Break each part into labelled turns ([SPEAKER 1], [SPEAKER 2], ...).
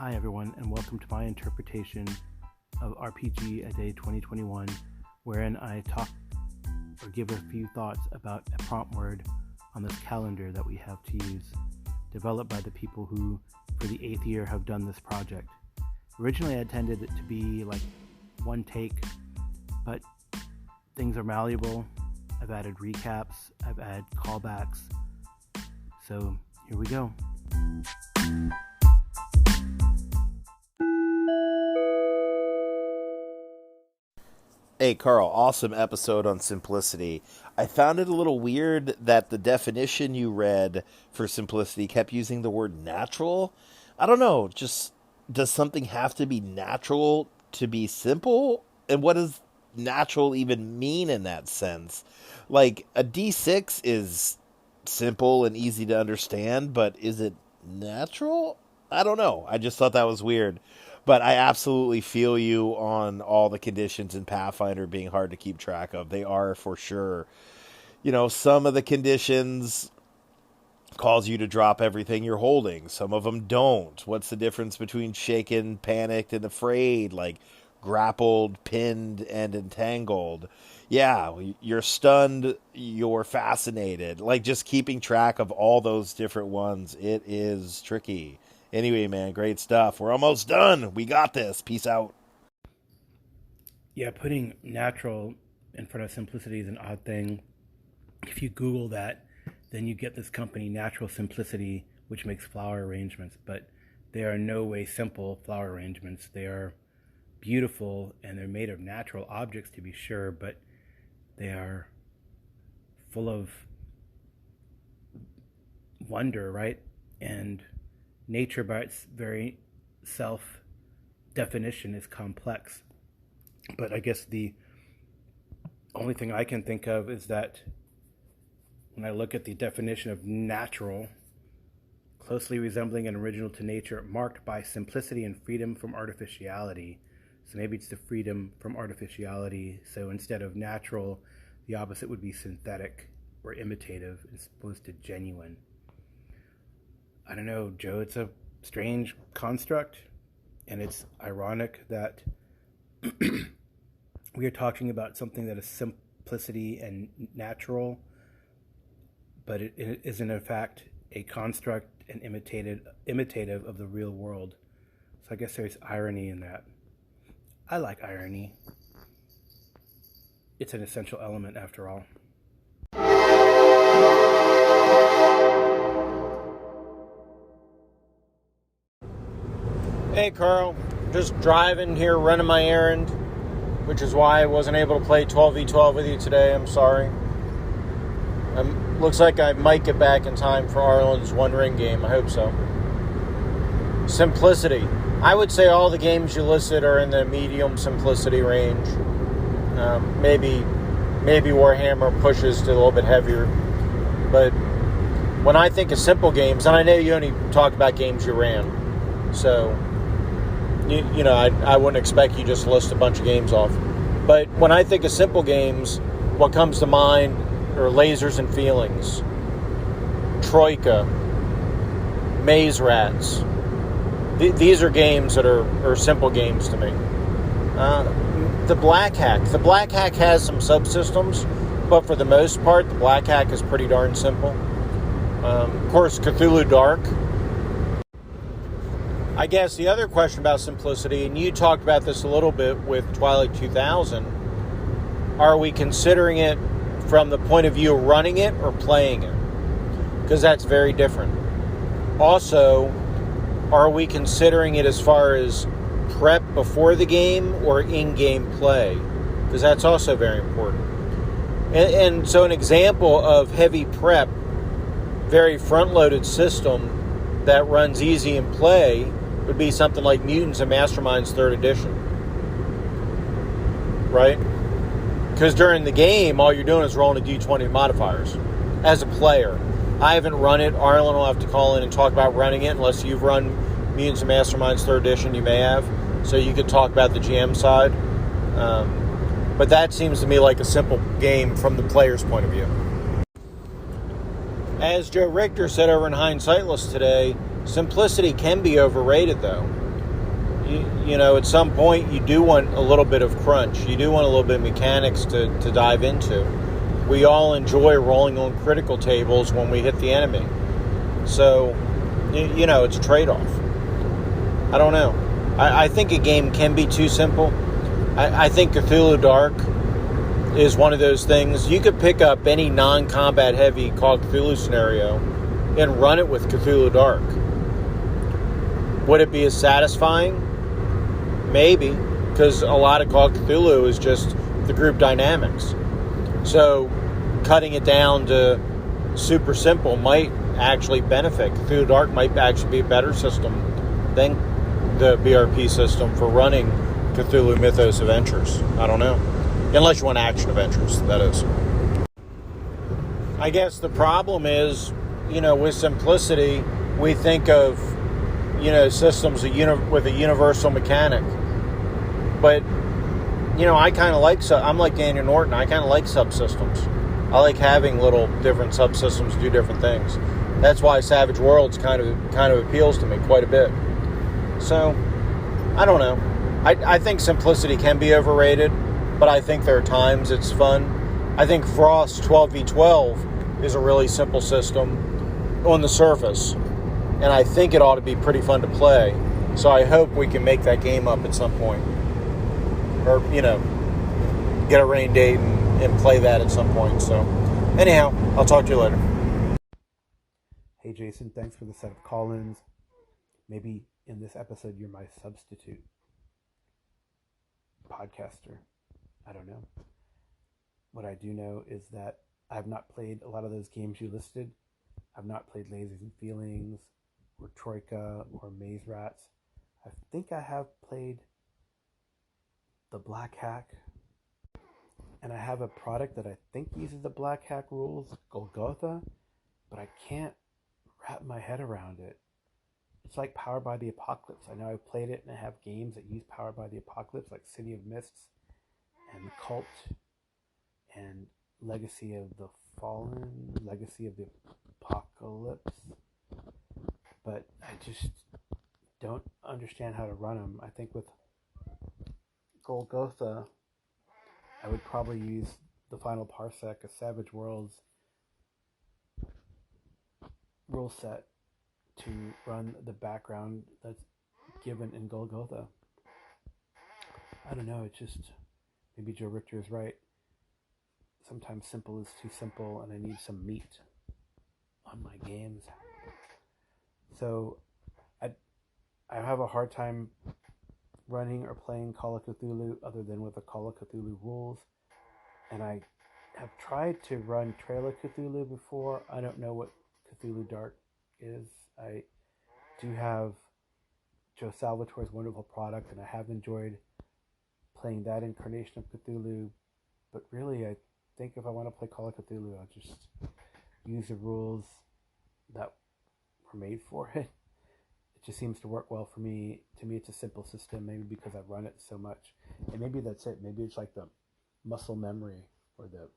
[SPEAKER 1] Hi everyone, and welcome to my interpretation of RPG A Day 2021, wherein I talk or give a few thoughts about a prompt word on this calendar that we have to use, developed by the people who, for the 8th year, have done this project. Originally I intended it to be like one take, but things are malleable. I've added recaps, I've added callbacks, so here we go.
[SPEAKER 2] Hey Carl, awesome episode on simplicity. I found it a little weird that the definition you read for simplicity kept using the word natural. I don't know, just does something have to be natural to be simple? And what does natural even mean in that sense? Like, a D6 is simple and easy to understand, but is it natural? I don't know. I just thought that was weird. But I absolutely feel you on all the conditions in Pathfinder being hard to keep track of. They are for sure. You know, some of the conditions cause you to drop everything you're holding. Some of them don't. What's the difference between shaken, panicked, and afraid? Like grappled, pinned, and entangled. Yeah, you're stunned, you're fascinated. Like just keeping track of all those different ones, it is tricky. Anyway, man, great stuff. We're almost done. We got this. Peace out.
[SPEAKER 1] Yeah, putting natural in front of simplicity is an odd thing. If you Google that, then you get this company, Natural Simplicity, which makes flower arrangements. But they are in no way simple flower arrangements. They are beautiful, and they're made of natural objects, to be sure, but they are full of wonder, right? And nature, by its very self-definition, is complex. But I guess the only thing I can think of is that when I look at the definition of natural, closely resembling and original to nature, marked by simplicity and freedom from artificiality. So maybe it's the freedom from artificiality. So instead of natural, the opposite would be synthetic or imitative as opposed to genuine. I don't know, Joe, it's a strange construct, and it's ironic that we are talking about something that is simplicity and natural, but it is in fact a construct and imitative of the real world. So I guess there's irony in that. I like irony. It's an essential element after all.
[SPEAKER 3] Hey Carl, just driving here, running my errand, which is why I wasn't able to play 12v12 with you today. I'm sorry. Looks like I might get back in time for Arlen's One Ring game. I hope so. Simplicity. I would say all the games you listed are in the medium simplicity range. Maybe Warhammer pushes to a little bit heavier. But when I think of simple games, and I know you only talked about games you ran, so you know, I wouldn't expect you just to list a bunch of games off. But when I think of simple games, what comes to mind are Lasers and Feelings, Troika, Maze Rats. These are games that are simple games to me. The Black Hack. The Black Hack has some subsystems, but for the most part, the Black Hack is pretty darn simple. Of course, Cthulhu Dark. I guess the other question about simplicity, and you talked about this a little bit with Twilight 2000, are we considering it from the point of view of running it or playing it? Because that's very different. Also, are we considering it as far as prep before the game or in-game play? Because that's also very important. And so an example of heavy prep, very front-loaded system that runs easy in play would be something like Mutants and Masterminds 3rd Edition. Right? Because during the game, all you're doing is rolling a d20 modifiers. As a player, I haven't run it. Arlen will have to call in and talk about running it, unless you've run Mutants and Masterminds 3rd Edition, you may have. So you could talk about the GM side. But that seems to me like a simple game from the player's point of view. As Joe Richter said over in Hindsightless today, simplicity can be overrated, though. at some point you do want a little bit of crunch. You do want a little bit of mechanics to dive into. We all enjoy rolling on critical tables when we hit the enemy. So, it's a trade-off. I don't know. I think a game can be too simple. I think Cthulhu Dark is one of those things. You could pick up any non-combat heavy Call of Cthulhu scenario and run it with Cthulhu Dark. Would it be as satisfying? Maybe, because a lot of Call of Cthulhu is just the group dynamics. So cutting it down to super simple might actually benefit. Cthulhu Dark might actually be a better system than the BRP system for running Cthulhu Mythos adventures. I don't know. Unless you want action adventures, that is. I guess the problem is, with simplicity, we think of, systems with a universal mechanic. But, I kind of like, I'm like Daniel Norton, I kind of like subsystems. I like having little different subsystems do different things. That's why Savage Worlds kind of appeals to me quite a bit. So, I don't know. I think simplicity can be overrated, but I think there are times it's fun. I think Frost 12v12 is a really simple system on the surface, and I think it ought to be pretty fun to play. So I hope we can make that game up at some point. Or, get a rain date and play that at some point. So, anyhow, I'll talk to you later.
[SPEAKER 1] Hey, Jason, thanks for the set of call-ins. Maybe in this episode you're my substitute podcaster. I don't know. What I do know is that I've not played a lot of those games you listed. I've not played Lasers and Feelings or Troika or Maze Rats. I think I have played the Black Hack, and I have a product that I think uses the Black Hack rules, Golgotha, but I can't wrap my head around it. It's like Powered by the Apocalypse. I know I've played it and I have games that use Powered by the Apocalypse, like City of Mists and The Cult and Legacy of the Fallen, Legacy of the Apocalypse, but I just don't understand how to run them. I think with Golgotha, I would probably use the Final Parsec of Savage Worlds rule set to run the background that's given in Golgotha. I don't know, it's just, maybe Joe Richter is right. Sometimes simple is too simple and I need some meat on my games. So I have a hard time running or playing Call of Cthulhu other than with the Call of Cthulhu rules. And I have tried to run Trail of Cthulhu before. I don't know what Cthulhu Dark is. I do have Joe Salvatore's wonderful product, and I have enjoyed playing that incarnation of Cthulhu. But really, I think if I want to play Call of Cthulhu, I'll just use the rules that were made for it. It just seems to work well for me. To me, it's a simple system, maybe because I've run it so much. And maybe that's it. Maybe it's like the muscle memory or the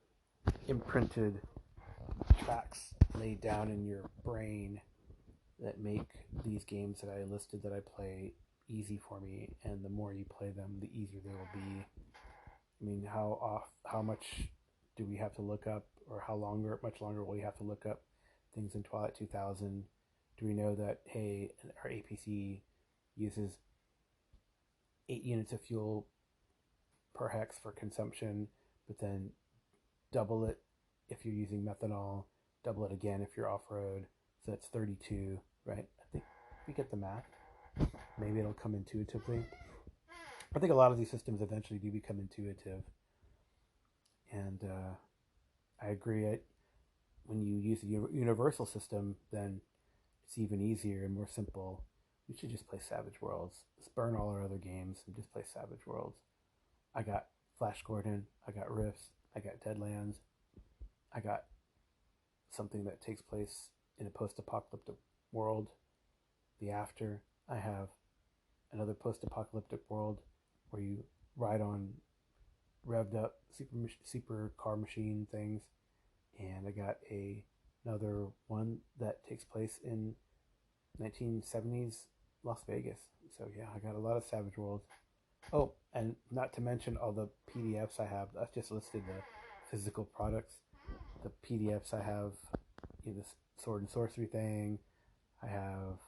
[SPEAKER 1] imprinted tracks laid down in your brain that make these games that I listed that I play easy for me. And the more you play them, the easier they will be. I mean, how much do we have to look up, or much longer will we have to look up things in Twilight 2000? Do we know that, hey, our APC uses 8 units of fuel per hex for consumption, but then double it if you're using methanol, double it again if you're off-road, so that's 32, right? I think we get the math. Maybe it'll come intuitively. I think a lot of these systems eventually do become intuitive. And I agree. When you use a universal system, then it's even easier and more simple. We should just play Savage Worlds. Let's burn all our other games and just play Savage Worlds. I got Flash Gordon. I got Rifts. I got Deadlands. I got something that takes place in a post-apocalyptic world, The After. I have another post-apocalyptic world where you ride on revved up super car machine things. And I got another one that takes place in 1970s Las Vegas. So yeah, I got a lot of Savage Worlds. Oh, and not to mention all the PDFs I have. I've just listed the physical products. The PDFs I have, this sword and sorcery thing. I have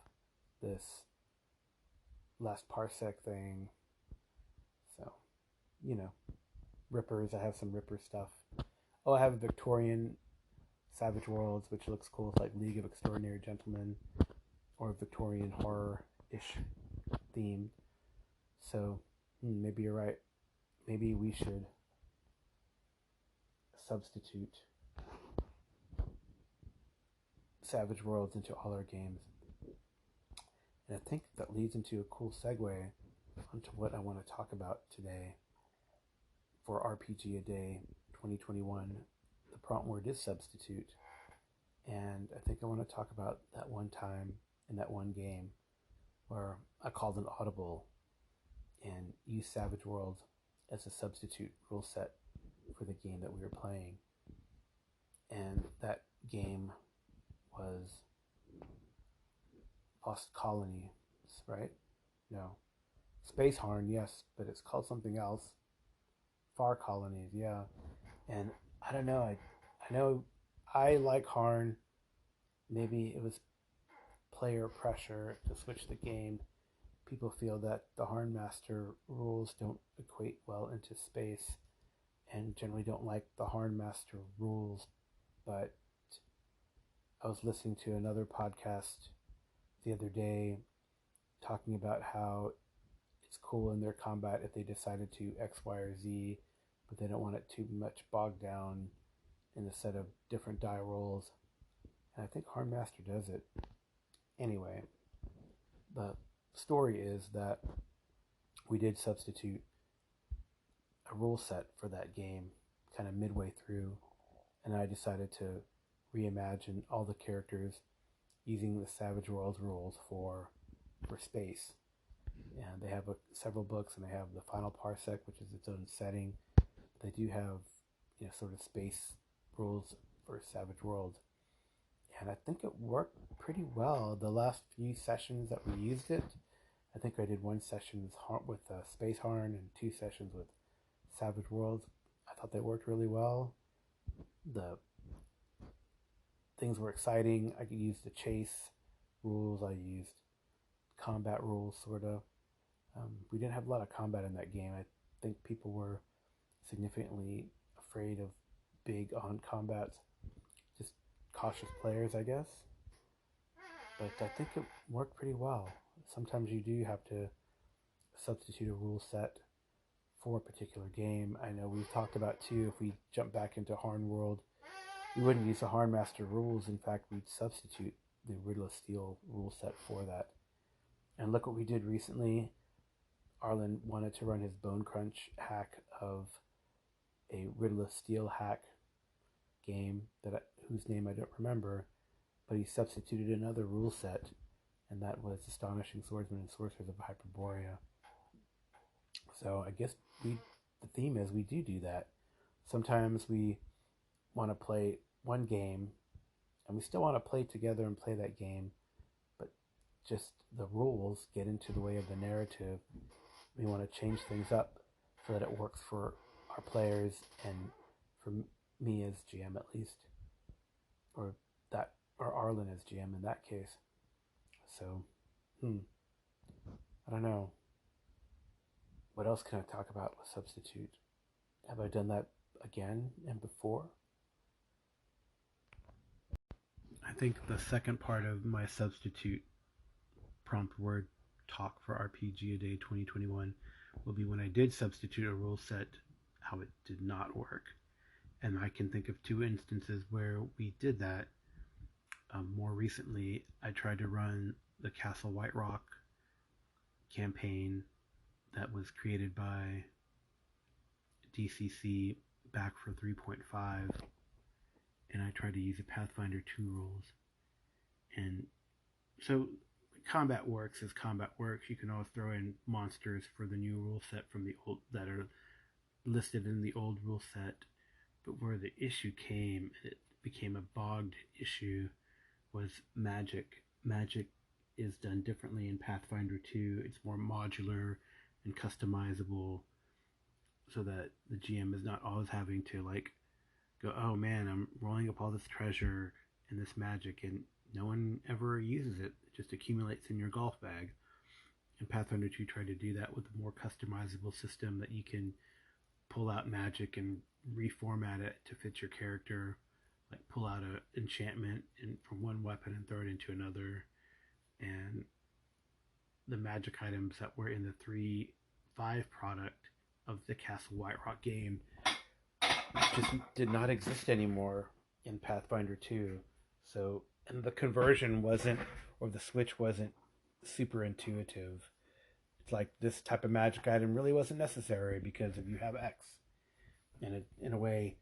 [SPEAKER 1] this last parsec thing. So, Rippers. I have some Ripper stuff. Oh, I have a Victorian Savage Worlds, which looks cool. It's like League of Extraordinary Gentlemen or Victorian horror-ish themed. So, maybe you're right. Maybe we should substitute Savage Worlds into all our games. And I think that leads into a cool segue onto what I want to talk about today for RPG A Day 2021. The prompt word is substitute. And I think I want to talk about that one time in that one game where I called an audible and used Savage Worlds as a substitute rule set for the game that we were playing. And that game was Lost Colony, right? No. Space Harn, yes, but it's called something else. Far Colonies, yeah. And I don't know, I know I like Harn. Maybe it was player pressure to switch the game. People feel that the Harn Master rules don't equate well into space and generally don't like the Harn Master rules. But I was listening to another podcast the other day talking about how it's cool in their combat if they decided to X, Y, or Z, but they don't want it too much bogged down in a set of different die rolls. And I think Harn Master does it. Anyway, the story is that we did substitute a rule set for that game kind of midway through, and I decided to reimagine all the characters using the Savage Worlds rules for space. And they have several books, and they have the Final Parsec, which is its own setting. They do have sort of space rules for Savage Worlds, and I think it worked pretty well. The last few sessions that we used it, I think I did one session with Space Harn and 2 sessions with Savage Worlds. I thought they worked really well. The things were exciting. I could use the chase rules. I used combat rules, sort of. We didn't have a lot of combat in that game. I think people were significantly afraid of big on combats. Just cautious players, I guess. But I think it worked pretty well. Sometimes you do have to substitute a rule set for a particular game. I know we've talked about too, if we jump back into Harn World, we wouldn't use the Harn Master rules. In fact, we'd substitute the Riddle Steel rule set for that. And look what we did recently. Arlen wanted to run his Bone Crunch hack of a Riddle Steel hack game whose name I don't remember, but he substituted another rule set, and that was Astonishing Swordsmen and Sorcerers of Hyperborea. So I guess the theme is we do that. Sometimes we want to play one game, and we still want to play together and play that game, but just the rules get into the way of the narrative. We want to change things up so that it works for our players and for me as GM at least, or Arlen as GM in that case. So, I don't know. What else can I talk about with substitute? Have I done that again and before? I think the second part of my substitute prompt word talk for RPG A Day 2021 will be when I did substitute a rule set, how it did not work. And I can think of 2 instances where we did that. More recently, I tried to run the Castle White Rock campaign that was created by DCC back for 3.5, and I tried to use the Pathfinder 2 rules. And so combat works as combat works. You can always throw in monsters for the new rule set from the old that are listed in the old rule set. But where the issue came, it became a bogged issue, was magic. Magic is done differently in Pathfinder 2. It's more modular and customizable, so that the GM is not always having to like go, oh man, I'm rolling up all this treasure and this magic, and no one ever uses it. It just accumulates in your golf bag. And Pathfinder 2 tried to do that with a more customizable system that you can pull out magic and reformat it to fit your character, like pull out an enchantment from one weapon and throw it into another. And the magic items that were in the 3.5 product of the Castle Whiterot game just did not exist anymore in Pathfinder 2. So, and the conversion wasn't, or the switch wasn't super intuitive. It's like this type of magic item really wasn't necessary because if you have X. And it, in a way,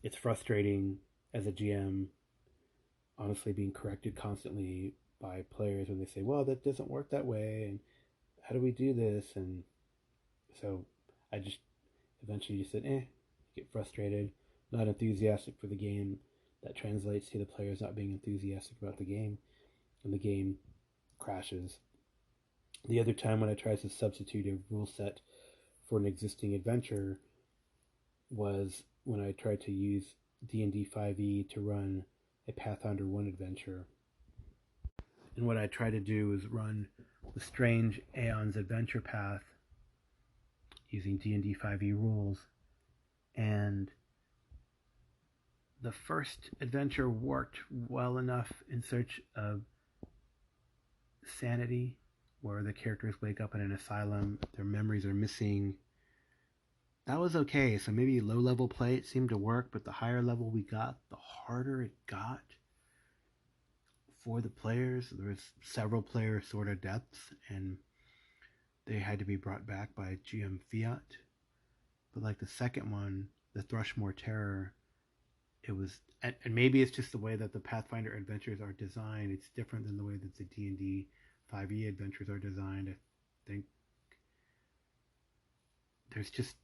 [SPEAKER 1] it's frustrating as a GM, honestly, being corrected constantly by players when they say, well, that doesn't work that way, and how do we do this? And so I just eventually just said, get frustrated, not enthusiastic for the game. That translates to the players not being enthusiastic about the game, and the game crashes. The other time when I tried to substitute a rule set for an existing adventure was when I tried to use D&D 5e to run a Pathfinder 1 adventure. And what I tried to do was run the Strange Aeon's Adventure Path using D&D 5e rules. And the first adventure worked well enough in search of sanity, where the characters wake up in an asylum, their memories are missing. That was okay. So maybe low-level play, it seemed to work, but the higher level we got, the harder it got for the players. There was several player sort of deaths, and they had to be brought back by GM Fiat. But like the second one, the Thrushmore Terror, it was, and maybe it's just the way that the Pathfinder adventures are designed. It's different than the way that the D&D 5e adventures are designed. I think there's just,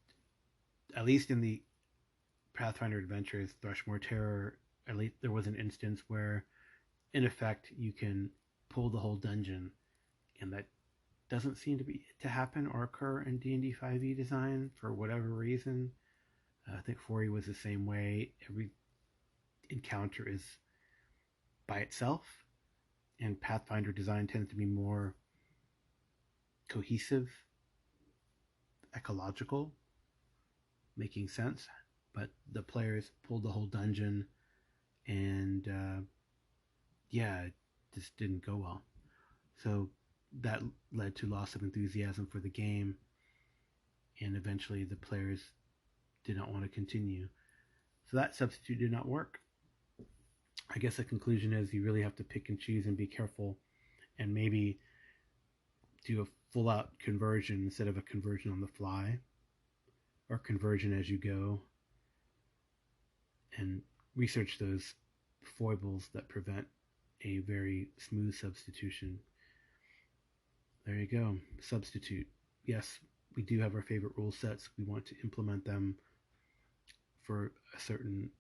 [SPEAKER 1] at least in the Pathfinder adventures, Thrushmore Terror, at least there was an instance where, in effect, you can pull the whole dungeon, and that doesn't seem to happen or occur in D&D 5e design for whatever reason. I think 4e was the same way. Every encounter is by itself, and Pathfinder design tends to be more cohesive, ecological, making sense. But the players pulled the whole dungeon, and it just didn't go well. So that led to loss of enthusiasm for the game, and eventually the players did not want to continue. So that substitute did not work. I guess the conclusion is you really have to pick and choose and be careful, and maybe do a full-out conversion instead of a conversion on the fly, or conversion as you go, and research those foibles that prevent a very smooth substitution. There you go. Substitute. Yes, we do have our favorite rule sets. We want to implement them for a certain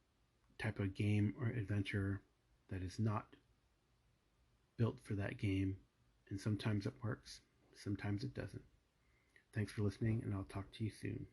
[SPEAKER 1] type of game or adventure that is not built for that game. And sometimes it works, sometimes it doesn't. Thanks for listening, and I'll talk to you soon.